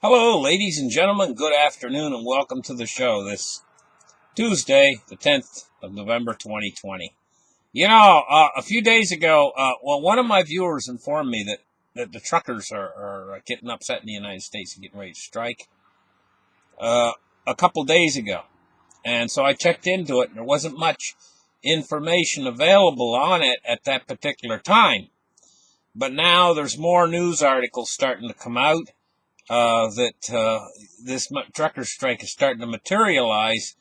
Hello, ladies and gentlemen. Good afternoon, and welcome to the show this Tuesday, the 10th of November, 2020. A few days ago, one of my viewers informed me that the truckers are getting upset in the United States and getting ready to strike a couple days ago. And so I checked into it, and there wasn't much information available on it at that particular time. But now there's more news articles starting to come out that this trucker strike is starting to materialize.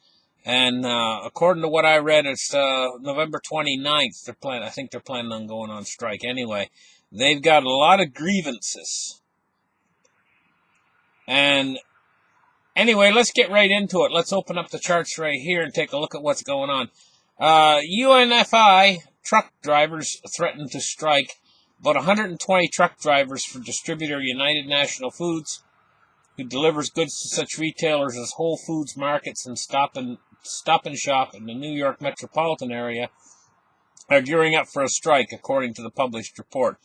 And according to what I read, it's November 29th. I think they're planning on going on strike anyway. They've got a lot of grievances. And anyway, let's get right into it. Let's open up the charts right here and take a look at what's going on. UNFI truck drivers threatened to strike. About 120 truck drivers for distributor United National Foods, who delivers goods to such retailers as Whole Foods markets and Stop and Shop in the New York metropolitan area, are gearing up for a strike, according to the published report.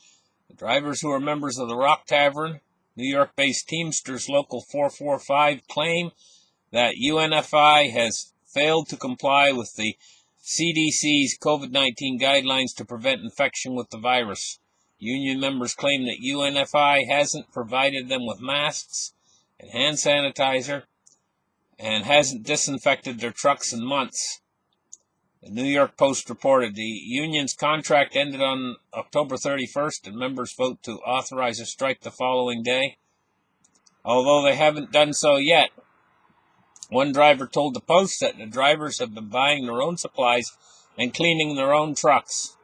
The drivers, who are members of the Rock Tavern, New York-based Teamsters Local 445, claim that UNFI has failed to comply with the CDC's COVID-19 guidelines to prevent infection with the virus. Union members claim that UNFI hasn't provided them with masks and hand sanitizer and hasn't disinfected their trucks in months. The New York Post reported the union's contract ended on October 31st, and members vote to authorize a strike the following day, although they haven't done so yet. One driver told the Post that the drivers have been buying their own supplies and cleaning their own trucks.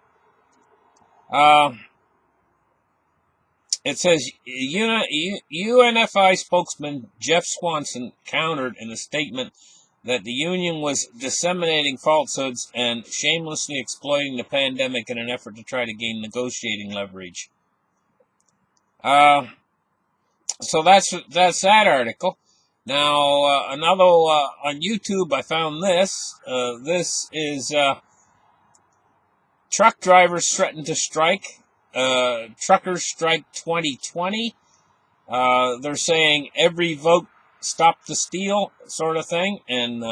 It says UNFI spokesman Jeff Swanson countered in a statement that the union was disseminating falsehoods and shamelessly exploiting the pandemic in an effort to try to gain negotiating leverage. So that's that article. Now, another on YouTube, I found this. This is truck drivers threaten to strike. Truckers Strike 2020. They're saying every vote stop the steal sort of thing, and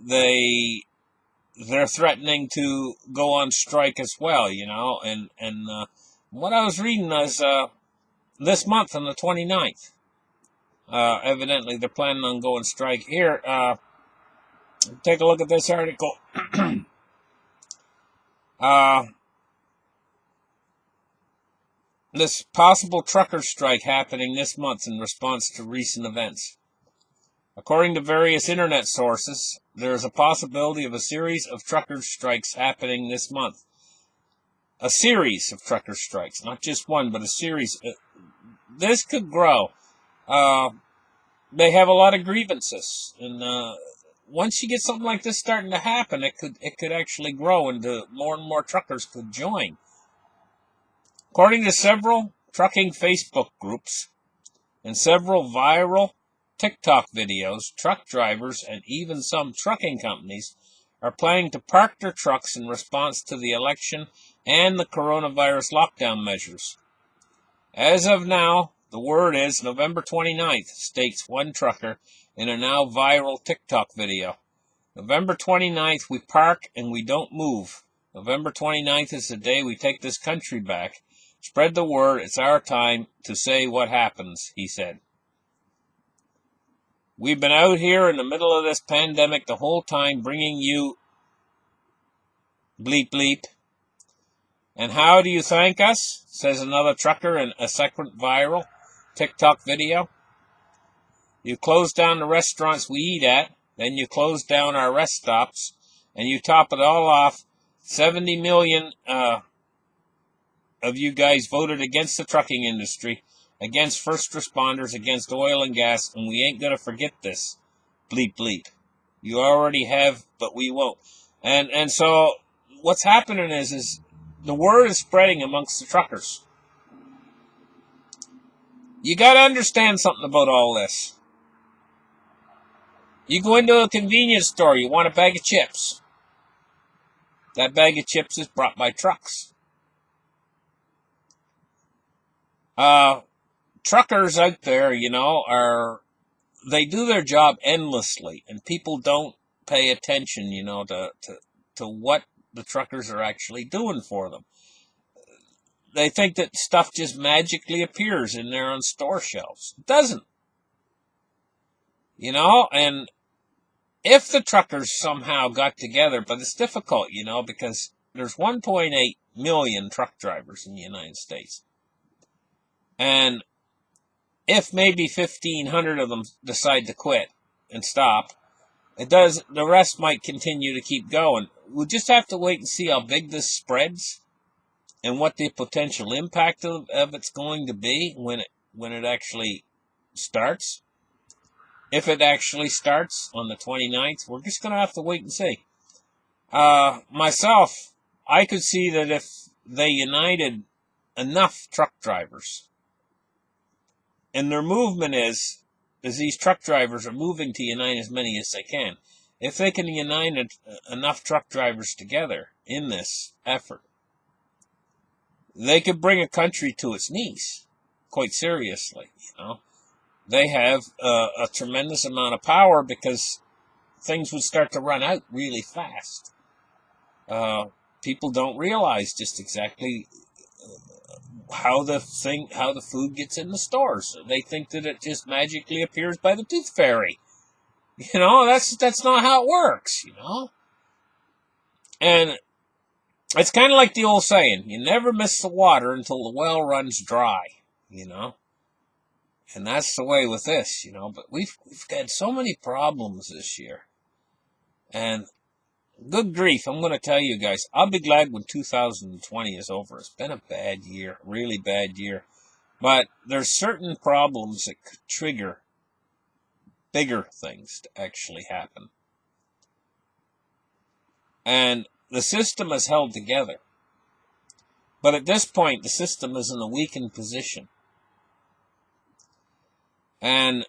they're threatening to go on strike as well, and what I was reading is this month on the 29th. Evidently they're planning on going strike. Here, take a look at this article. This possible trucker strike happening this month in response to recent events. According to various internet sources, there is a possibility of a series of trucker strikes happening this month. A series of trucker strikes, not just one, but a series. This could grow. They have a lot of grievances, and once you get something like this starting to happen, it could actually grow, and more and more truckers could join. According to several trucking Facebook groups and several viral TikTok videos, truck drivers and even some trucking companies are planning to park their trucks in response to the election and the coronavirus lockdown measures. As of now, the word is November 29th, states one trucker in a now viral TikTok video. November 29th, we park and we don't move. November 29th is the day we take this country back. Spread the word, it's our time to say what happens, he said. We've been out here in the middle of this pandemic the whole time bringing you bleep bleep. And how do you thank us? Says another trucker in a second viral TikTok video. You close down the restaurants we eat at, then you close down our rest stops, and you top it all off. 70 million of you guys voted against the trucking industry, against first responders, against oil and gas, and we ain't going to forget this. Bleep, bleep. You already have, but we won't. And so what's happening is the word is spreading amongst the truckers. You got to understand something about all this. You go into a convenience store, you want a bag of chips. That bag of chips is brought by trucks. truckers out there, they do their job endlessly, and people don't pay attention, to what the truckers are actually doing for them. They think that stuff just magically appears in there on store shelves. It doesn't. And if the truckers somehow got together, but it's difficult, because there's 1.8 million truck drivers in the United States. And if maybe 1,500 of them decide to quit and stop, the rest might continue to keep going. We'll just have to wait and see how big this spreads and what the potential impact of it's going to be when it actually starts. If it actually starts on the 29th, we're just going to have to wait and see. Myself, I could see that if they united enough truck drivers, and their movement is these truck drivers are moving to unite as many as they can. If they can unite enough truck drivers together in this effort, they could bring a country to its knees, quite seriously, They have a tremendous amount of power because things would start to run out really fast. People don't realize just exactly how the food gets in the stores. They think that it just magically appears by the tooth fairy. That's not how it works, And it's kind of like the old saying, you never miss the water until the well runs dry, And that's the way with this, But we've had so many problems this year. And good grief, I'm going to tell you guys, I'll be glad when 2020 is over. It's been a bad year, really bad year. But there's certain problems that could trigger bigger things to actually happen. And the system is held together. But at this point, the system is in a weakened position. And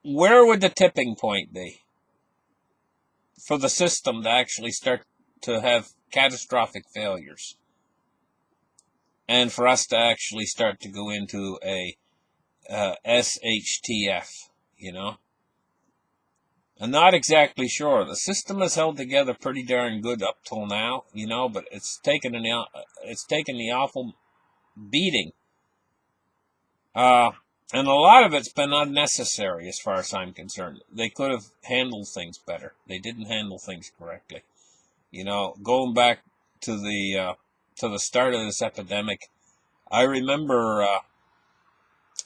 where would the tipping point be for the system to actually start to have catastrophic failures? And for us to actually start to go into a SHTF, I'm not exactly sure. The system has held together pretty darn good up till now, but it's taken the awful beating. And a lot of it's been unnecessary as far as I'm concerned. They could have handled things better. They didn't handle things correctly. Going back to the start of this epidemic, I remember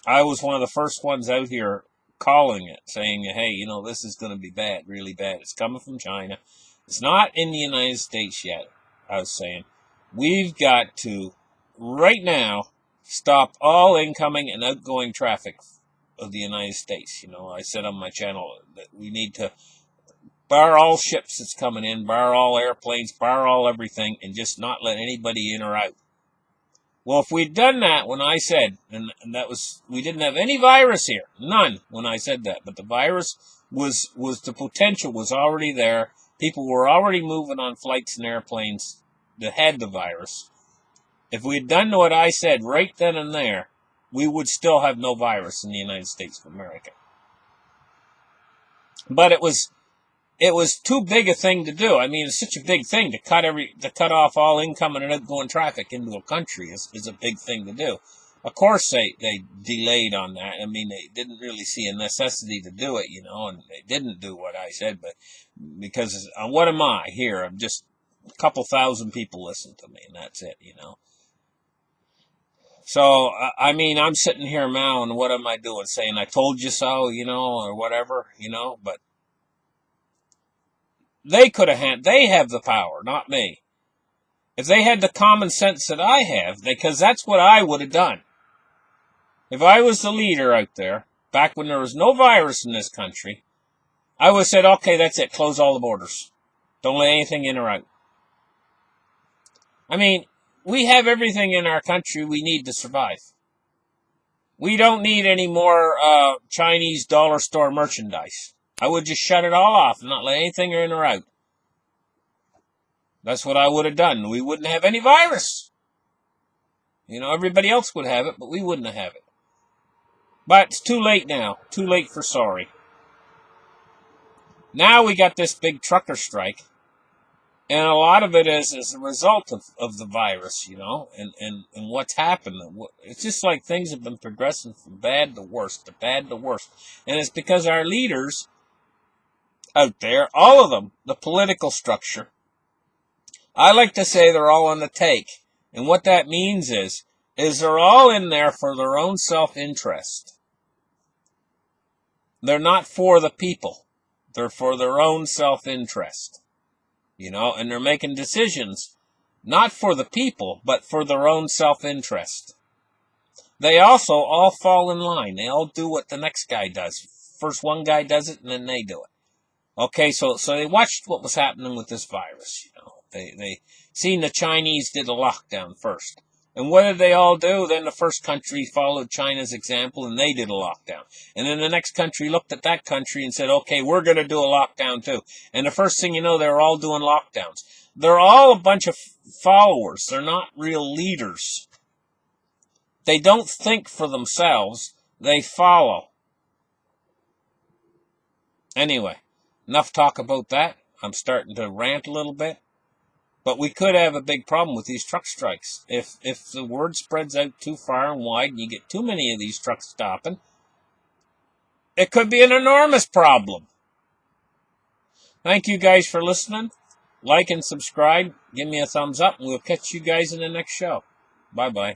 I was one of the first ones out here calling it, saying, hey, this is going to be bad, really bad. It's coming from China. It's not in the United States yet. I was saying, we've got to, right now, stop all incoming and outgoing traffic of the United States. I said on my channel that we need to bar all ships that's coming in, bar all airplanes, bar all everything, and just not let anybody in or out. Well, if we'd done that when I said, and that was, we didn't have any virus here, none when I said that, but the virus was the potential was already there. People were already moving on flights and airplanes that had the virus. If we had done what I said right then and there, we would still have no virus in the United States of America. But it was too big a thing to do. I mean, it's such a big thing to cut off all incoming and outgoing traffic into a country is a big thing to do. Of course, they delayed on that. I mean, they didn't really see a necessity to do it, and they didn't do what I said. But because what am I here? I'm just a couple thousand people listen to me, and that's it, So, I mean, I'm sitting here now, and what am I doing? Saying, I told you so, or whatever, but they have the power, not me. If they had the common sense that I have, because that's what I would have done. If I was the leader out there, back when there was no virus in this country, I would have said, okay, that's it, close all the borders. Don't let anything in or out. I mean, we have everything in our country we need to survive. We don't need any more Chinese dollar store merchandise. I would just shut it all off and not let anything in or out. That's what I would have done. We wouldn't have any virus. You know, everybody else would have it, but we wouldn't have it. But it's too late now. Too late for sorry. Now we got this big trucker strike. And a lot of it is as a result of the virus, you know, and what's happened. It's just like things have been progressing from bad to worse, to bad to worse. And it's because our leaders out there, all of them, the political structure, I like to say they're all on the take. And what that means is they're all in there for their own self-interest. They're not for the people. They're for their own self-interest. You know, and they're making decisions not for the people, but for their own self-interest. They also all fall in line. They all do what the next guy does. First one guy does it, and then they do it. Okay, so they watched what was happening with this virus, you know. They seen the Chinese did a lockdown first. And what did they all do? Then the first country followed China's example, and they did a lockdown. And then the next country looked at that country and said, okay, we're going to do a lockdown too. And the first thing you know, they're all doing lockdowns. They're all a bunch of followers. They're not real leaders. They don't think for themselves. They follow. Anyway, enough talk about that. I'm starting to rant a little bit. But we could have a big problem with these truck strikes. If the word spreads out too far and wide and you get too many of these trucks stopping, it could be an enormous problem. Thank you guys for listening. Like and subscribe. Give me a thumbs up, and we'll catch you guys in the next show. Bye-bye.